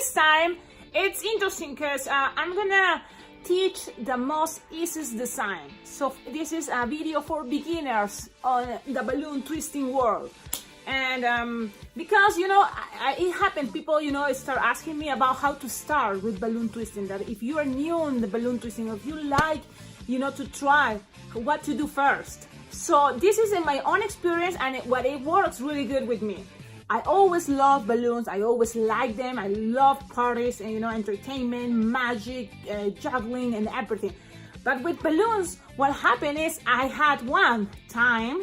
this time it's interesting because I'm gonna teach the most easiest design. So this is a video for beginners on the balloon twisting world. And because it happened, people start asking me about how to start with balloon twisting, that if you are new in the balloon twisting, or if you like to try what to do first. So this is in my own experience, and it works really good with me. I always love balloons. I always like them. I love parties and entertainment, magic, juggling, and everything. But with balloons, what happened is I had one time,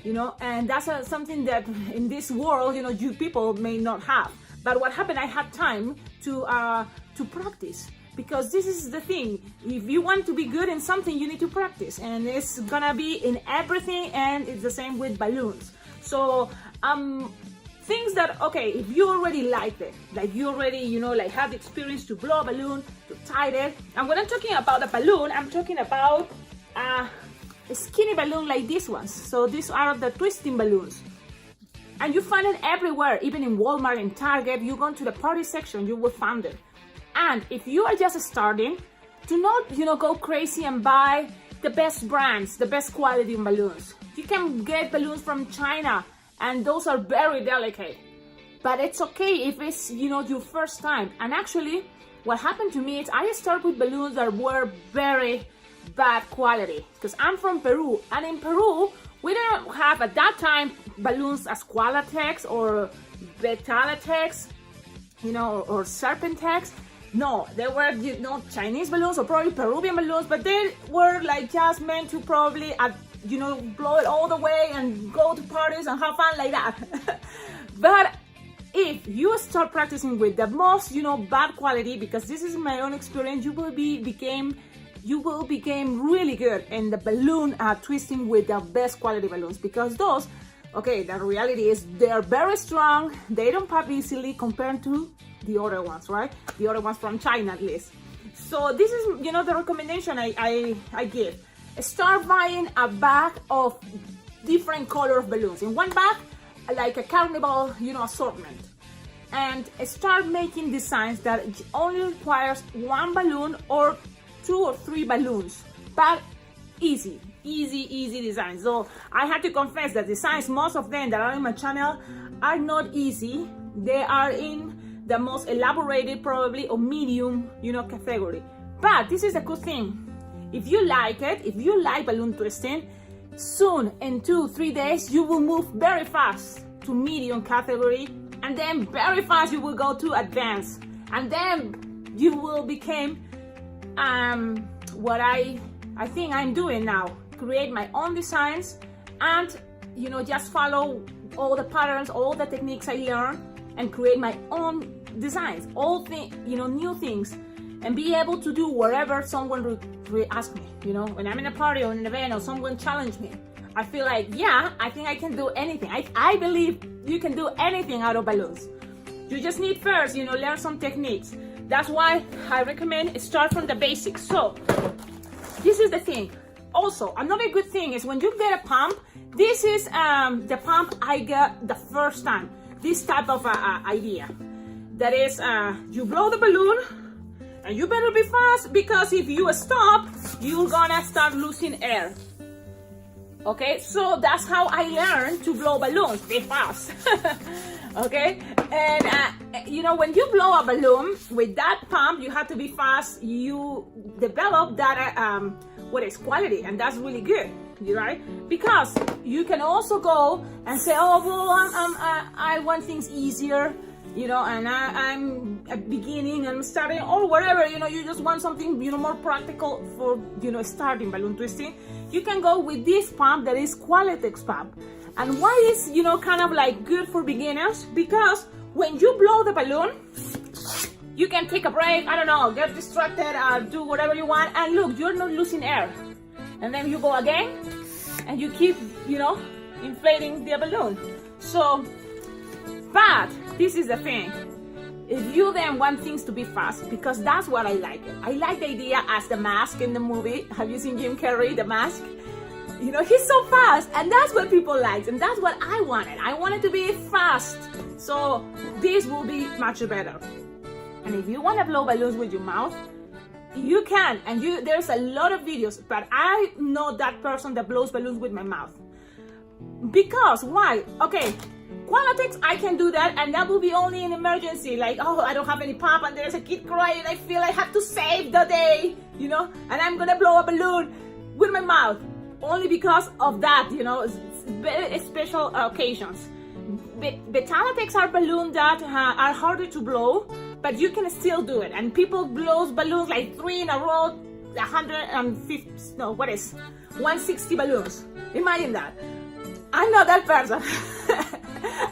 and that's something that in this world, you people may not have. But what happened, I had time to practice, because this is the thing. If you want to be good in something, you need to practice, and it's gonna be in everything, and it's the same with balloons. So things that, okay, if you already like it, like you already have the experience to blow a balloon, to tie it. And when I'm talking about a balloon, I'm talking about a skinny balloon like these ones. So these are the twisting balloons, and you find it everywhere, even in Walmart and Target. You go to the party section, you will find it. And if you are just starting, do not go crazy and buy the best brands, the best quality balloons. You can get balloons from China, and those are very delicate, but it's okay if it's your first time. And actually what happened to me is I started with balloons that were very bad quality, because I'm from Peru, and in Peru we don't have at that time balloons as Qualatex or Betalatex, or Serpentex. No, they were Chinese balloons or probably Peruvian balloons, but they were like just meant to probably blow it all the way and go to parties and have fun like that. But if you start practicing with the most bad quality, because this is my own experience, you will become really good in the balloon twisting with the best quality balloons, because those, okay, the reality is they are very strong, they don't pop easily compared to the other ones, right? The other ones from China, at least. So this is the recommendation I give. Start buying a bag of different color of balloons. In one bag, like a carnival assortment, and start making designs that only requires one balloon or 2 or 3 balloons, but easy designs. So I have to confess that designs, most of them that are in my channel, are not easy. They are in the most elaborated, probably, or medium category. But this is a good thing. If you like it, if you like balloon twisting, soon in 2-3 days you will move very fast to medium category, and then very fast you will go to advanced, and then you will become what I think I'm doing now, create my own designs, and just follow all the patterns, all the techniques I learned, and create my own designs, new things, and be able to do whatever someone ask me. When I'm in a party or in an event or someone challenge me, I feel like, yeah, I think I can do anything. I believe you can do anything out of balloons. You just need first, learn some techniques. That's why I recommend start from the basics. So this is the thing. Also, another good thing is when you get a pump, this is the pump I got the first time. This type of idea. That is, you blow the balloon, and you better be fast, because if you stop, you're gonna start losing air. Okay, so that's how I learned to blow balloons, be fast. Okay, and when you blow a balloon with that pump, you have to be fast. You develop that what is quality, and that's really good, right? Because you can also go and say, oh well, I want things easier, and I'm beginning and starting, or whatever, you just want something more practical for starting balloon twisting. You can go with this pump that is Qualatex pump. And why is kind of like good for beginners? Because when you blow the balloon, you can take a break, I don't know, get distracted, do whatever you want, and look, you're not losing air. And then you go again, and you keep inflating the balloon. So, but this is the thing. If you then want things to be fast, because that's what I like. I like the idea as the mask in the movie. Have you seen Jim Carrey, The Mask? He's so fast, and that's what people like, and that's what I wanted. I wanted to be fast, so this will be much better. And if you want to blow balloons with your mouth, you can, and there's a lot of videos, but I know that person that blows balloons with my mouth. Because, why? Okay, Qualatex, I can do that, and that will be only in emergency, like, oh, I don't have any pop, and there's a kid crying, I feel I have to save the day, you know, and I'm gonna blow a balloon with my mouth, only because of that, you know, it's very special occasions. Betalatex are balloons that are harder to blow, but you can still do it, and people blow balloons like 3 in a row, 160 balloons. Imagine that. I'm not that person.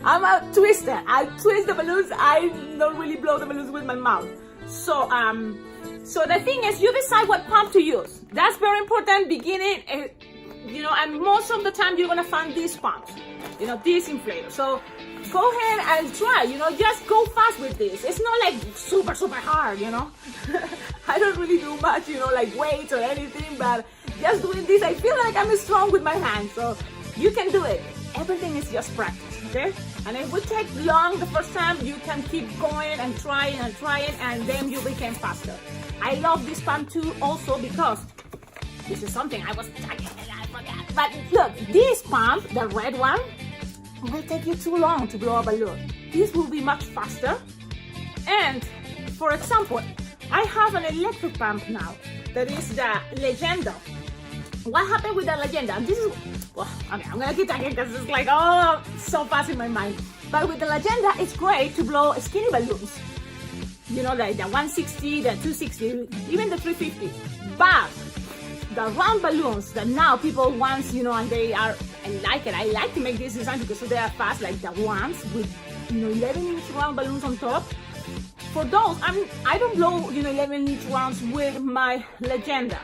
I'm a twister. I twist the balloons. I don't really blow the balloons with my mouth. So the thing is, you decide what pump to use. That's very important. Beginning, you know, and most of the time you're gonna find these pumps, you know, these inflators. So go ahead and try, you know, just go fast with this. It's not like super hard, you know. I don't really do much, you know, like weights or anything, but just doing this, I feel like I'm strong with my hands. So you can do it. Everything is just practice, okay? And if it would take long the first time, you can keep going and trying, and then you become faster. I love this pump too, also because this is something I was talking and I forgot. But look, this pump, the red one, will take you too long to blow a balloon. This will be much faster. And for example, I have an electric pump now that is the Legenda. What happened with the Legenda? This is, well, I mean, I'm gonna keep talking because it's like, oh, so fast in my mind. But with the Legenda, it's great to blow skinny balloons. You know, like the 160, the 260, even the 350. But the round balloons that now people want, you know, and they are, I like it. I like to make this design because they are fast, like the ones with, you know, 11-inch round balloons on top. For those, I don't blow, you know, 11-inch rounds with my Legenda.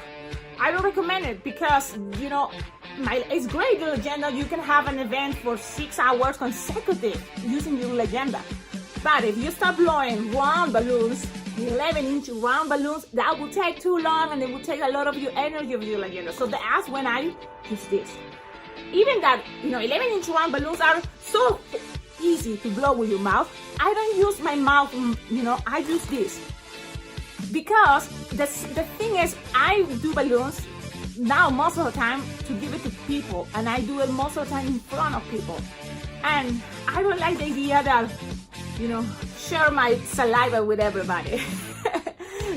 I don't recommend it because, you know, it's great, the Legenda. You can have an event for 6 hours consecutive using your Legenda. But if you start blowing round balloons, 11-inch round balloons, that will take too long and it will take a lot of your energy of your Legenda. So that's when I use this. Even that, you know, 11-inch round balloons are so easy to blow with your mouth. I don't use my mouth, you know, I use this. Because the thing is, I do balloons now most of the time to give it to people, and I do it most of the time in front of people. And I don't like the idea that, you know, share my saliva with everybody.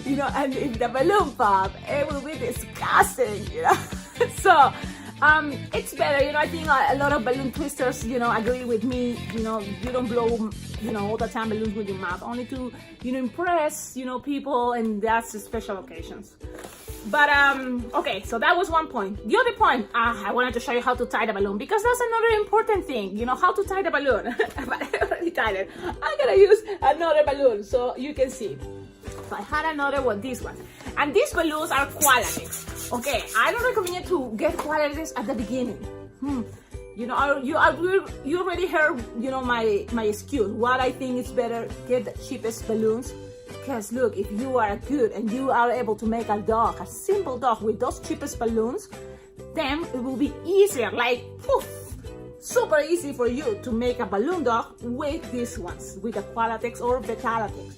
You know, and if the balloon pop, it will be disgusting, you know. So it's better, you know. I think a lot of balloon twisters, you know, agree with me. You know, you don't blow, you know, all the time balloons with your mouth, only to, you know, impress, you know, people, and that's special occasions. But okay, so that was one point. The other point, I wanted to show you how to tie the balloon, because that's another important thing, you know, how to tie the balloon. But I already tied it. I'm gonna use another balloon so you can see. So I had another one, this one, and these balloons are Qualatex. Okay, I don't recommend you to get Qualatex at the beginning. You know, you already heard, you know, my excuse. What I think is better, get the cheapest balloons. Because look, if you are good and you are able to make a simple dog with those cheapest balloons, then it will be easier, like poof, super easy for you to make a balloon dog with these ones, with the Qualatex or Betalatex.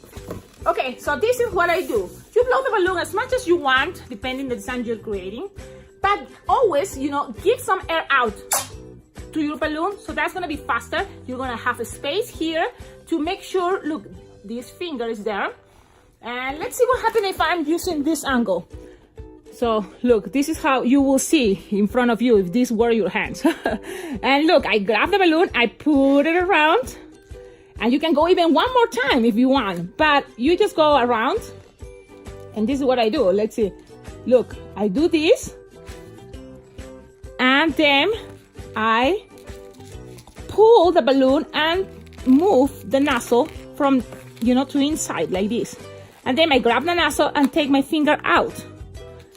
Okay, so this is what I do. You blow the balloon as much as you want, depending on the design you're creating, but always, you know, give some air out to your balloon, so that's gonna be faster. You're gonna have a space here to make sure, look, this finger is there. And let's see what happens if I'm using this angle. So look, this is how you will see in front of you if these were your hands. And look, I grab the balloon, I put it around, and you can go even one more time if you want, but you just go around, and this is what I do. Let's see. Look, I do this, and then I pull the balloon and move the nozzle from, you know, to inside like this. And then I grab the nozzle and take my finger out.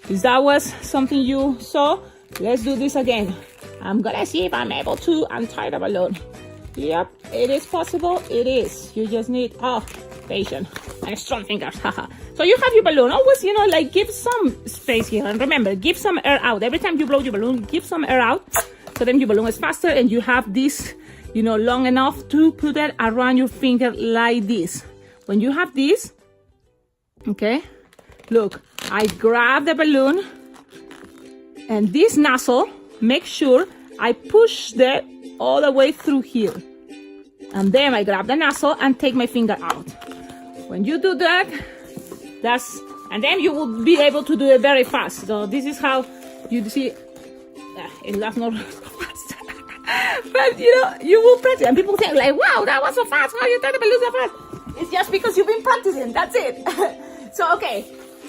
If that was something you saw, let's do this again. I'm gonna see if I'm able to untie the balloon. Yep, it is possible, it is. You just need, patience and strong fingers, haha. So you have your balloon, always, you know, like give some space here. And remember, give some air out. Every time you blow your balloon, give some air out. So then your balloon is faster and you have this, you know, long enough to put it around your finger like this. When you have this, Okay, look, I grab the balloon, and this nozzle, make sure I push that all the way through here. And then I grab the nozzle and take my finger out. When you do that, and then you will be able to do it very fast. So this is how you see, it does not fast. But you will practice, and people think like, wow, that was so fast. How you turn the balloon so fast? It's just because you've been practicing, that's it. So, okay,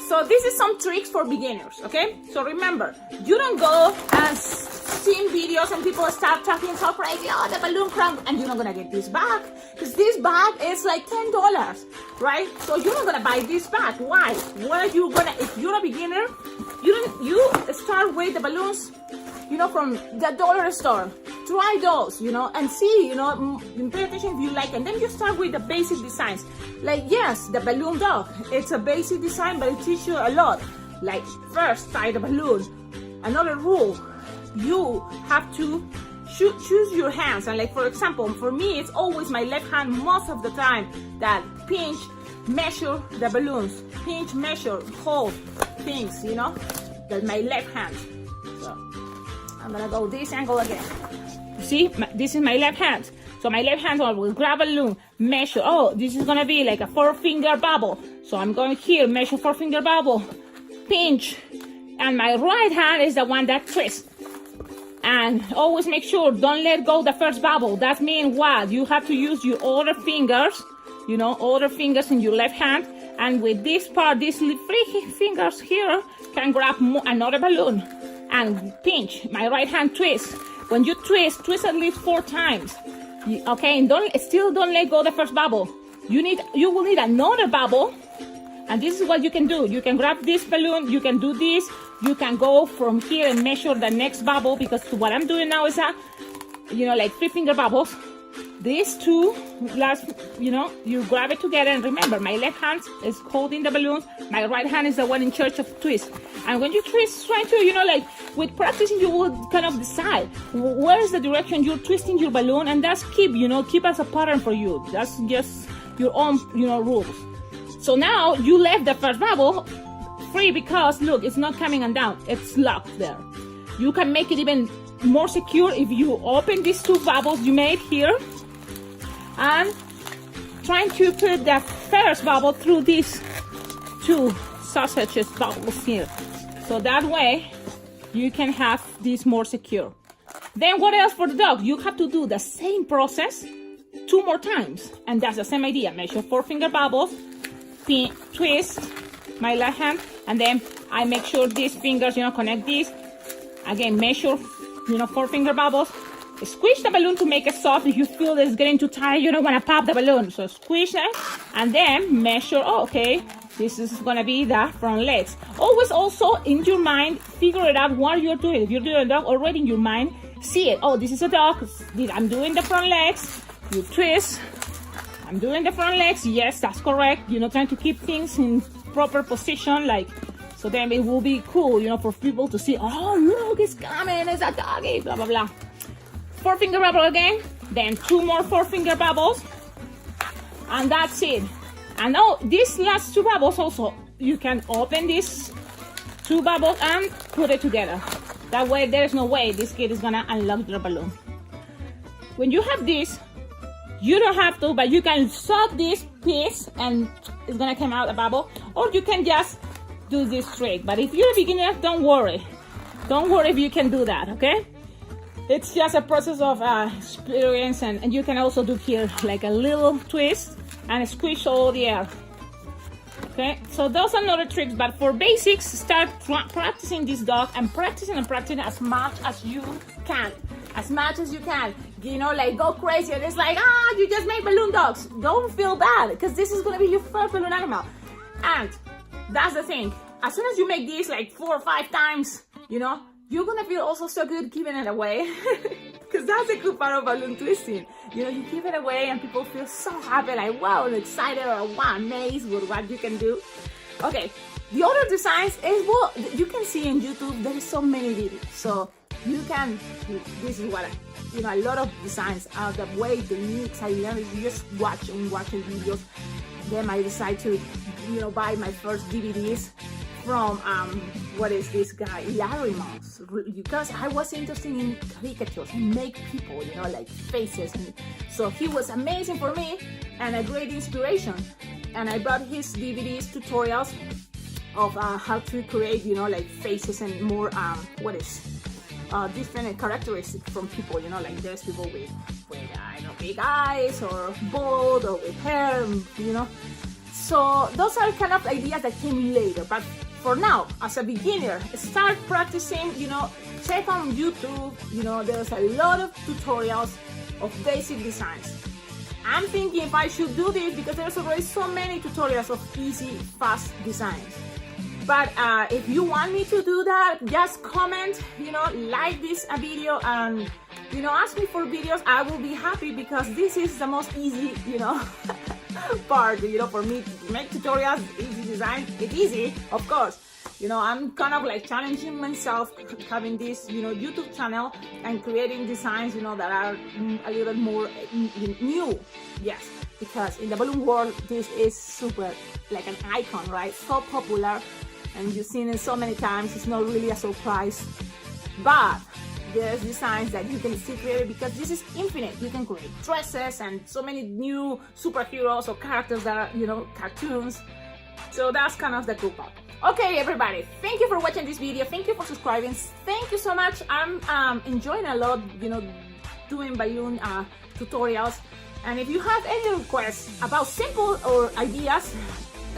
so this is some tricks for beginners, okay? So remember, you don't go and see videos and people start talking so crazy, oh, the balloon crumbled, and you're not gonna get this back, because this bag is like $10, right? So you're not gonna buy this bag. Why? What are you gonna, if you're a beginner, you start with the balloons, from the dollar store. Try those, and see, pay attention if you like, and then you start with the basic designs. Like, yes, the balloon dog, it's a basic design, but it teaches you a lot. Like, first, tie the balloon. Another rule, you have to choose your hands. And like, for example, for me, it's always my left hand most of the time that pinch, measure the balloons. Pinch, measure, hold things, that's my left hand. So, I'm gonna go this angle again. See, this is my left hand. So my left hand will grab a balloon, measure. Oh, this is gonna be like a 4-finger bubble. So I'm going here, measure 4-finger bubble, pinch. And my right hand is the one that twists. And always make sure, don't let go the first bubble. That means what? You have to use your other fingers, other fingers in your left hand. And with this part, these 3 fingers here can grab another balloon and pinch. My right hand twist. When you twist at least 4 times. Okay, and still don't let go the first bubble. You will need another bubble, and this is what you can do. You can grab this balloon, you can do this, you can go from here and measure the next bubble, because what I'm doing now is like 3-finger bubbles. These two last, you grab it together, and remember, my left hand is holding the balloon, my right hand is the one in charge of twist. And when you twist, try to, with practicing, you will kind of decide where is the direction you're twisting your balloon, and that's keep as a pattern for you. That's just your own, rules. So now you left the first bubble free because, look, it's not coming on down. It's locked there. You can make it even more secure if you open these 2 bubbles you made here and trying to put the first bubble through these 2 sausages bubbles here. So that way you can have this more secure. Then what else for the dog? You have to do the same process 2 more times. And that's the same idea. Measure 4-finger bubbles, twist my left hand, and then I make sure these fingers, connect these. Again, measure, 4-finger bubbles. Squish the balloon to make it soft. If you feel that it's getting too tight, you don't want to pop the balloon. So squish it, and then measure, okay, this is going to be the front legs. Always also, in your mind, figure it out what you're doing. If you're doing a dog, already in your mind, see it. Oh, this is a dog. I'm doing the front legs. You twist. I'm doing the front legs. Yes, that's correct. Trying to keep things in proper position, so then it will be cool, for people to see, oh, look, it's coming, it's a doggy, blah, blah, blah. 4-finger bubble again, then 2 more 4-finger bubbles, and that's it. And now, these last 2 bubbles also, you can open these 2 bubbles and put it together. That way, there's no way this kid is gonna unlock the balloon. When you have this, you don't have to, but you can suck this piece and it's gonna come out a bubble, or you can just do this trick. But if you're a beginner, don't worry if you can do that, okay? It's just a process of experience, and you can also do here like a little twist and squish all the air. Okay, so those are another tricks, but for basics, start practicing this dog and practicing as much as you can. As much as you can, go crazy. And it's like, you just made balloon dogs. Don't feel bad, because this is gonna be your first balloon animal. And that's the thing. As soon as you make this like 4 or 5 times, you're gonna feel also so good giving it away. Because that's a good part of balloon twisting. You give it away and people feel so happy, like, wow, and excited, or wow, amazed with what you can do. Okay, the other designs is, well, you can see in YouTube, there is so many videos. So you can, this is what a lot of designs are the way they mix. I learned, you just watching videos. then I decided to, you know, buy my first DVDs from what is this guy, Larry Moss, because I was interested in caricatures and make people, you know, like faces, and so he was amazing for me and a great inspiration. And I bought his DVDs tutorials of how to create, you know, like faces and more different characteristics from people, you know, like there's people with I don't know, big eyes or bald or with hair, you know. So those are kind of ideas that came later, but for now, as a beginner, start practicing, you know, check on YouTube, you know, there's a lot of tutorials of basic designs. I'm thinking if I should do this because there's already so many tutorials of easy, fast designs. But if you want me to do that, just comment, you know, like this video and, you know, ask me for videos. I will be happy because this is the most easy, you know, part, you know, for me to make tutorials, easy design. It's easy, of course. You know, I'm kind of like challenging myself having this, you know, YouTube channel and creating designs, you know, that are a little more new. Yes, because in the balloon world, this is super like an icon, right? So popular, and you've seen it so many times. It's not really a surprise, but there's designs that you can still create because this is infinite. You can create dresses and so many new superheroes or characters that are, you know, cartoons. So that's kind of the cool part. Okay, everybody, thank you for watching this video. Thank you for subscribing. Thank you so much. I'm enjoying a lot, you know, doing balloon tutorials. And if you have any requests about simple or ideas,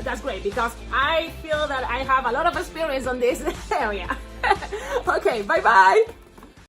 that's great because I feel that I have a lot of experience on this area. Okay, bye-bye.